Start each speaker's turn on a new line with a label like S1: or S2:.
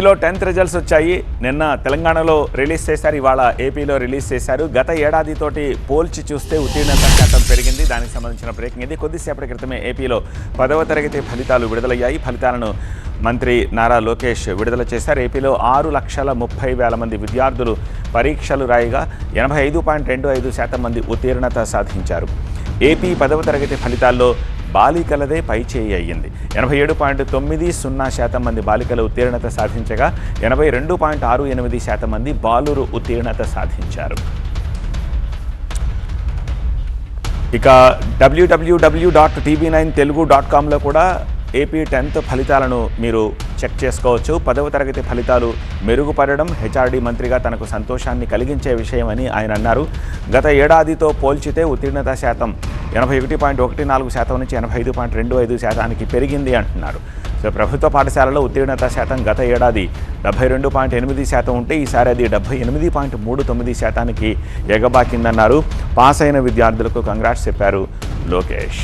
S1: ఏపీలో 10th results వచ్చాయి. నిన్న తెలంగాణలో రిలీజ్ చేశారు, ఇవాళ ఏపీలో రిలీజ్ చేశారు. గత ఏడాదితోటి పోల్చి చూస్తే ఉత్తీర్ణత శాతం పెరిగింది. దానికి సంబంధించిన బ్రేకింగ్ ఇది. కొద్దిసేపటి క్రితమే ఏపీలో 10వ తరగతి ఫలితాలు విడుదలయ్యాయి. ఫలితాలను మంత్రి నారా లోకేష్ విడుదల చేశారు. ఏపీలో 6,30,000 మంది విద్యార్థులు పరీక్షలు రాయగా 85.25% మంది ఉత్తీర్ణత సాధించారు. ఏపీ 10వ తరగతి ఫలితాల్లో బాలికలదే పైచేయి అయ్యింది. 87.90% మంది బాలికలు ఉత్తీర్ణత సాధించగా 82.68% మంది బాలురు ఉత్తీర్ణత సాధించారు. ఇక www.tv9telugu.comలో కూడా ఏపీ 10th ఫలితాలను మీరు చెక్ చేసుకోవచ్చు. 10వ తరగతి ఫలితాలు మెరుగుపడడం హెచ్ఆర్డీ మంత్రిగా తనకు సంతోషాన్ని కలిగించే విషయమని ఆయన అన్నారు. గత ఏడాదితో పోల్చితే ఉత్తీర్ణత శాతం 81.14% నుంచి 85.25% పెరిగింది అంటున్నారు. సో ప్రభుత్వ పాఠశాలలో ఉత్తీర్ణత శాతం గత ఏడాది 72.8% ఉంటే ఈసారి అది 78.39% ఎగబాకిందన్నారు. పాస్ అయిన విద్యార్థులకు కంగ్రాట్స్ చెప్పారు లోకేష్.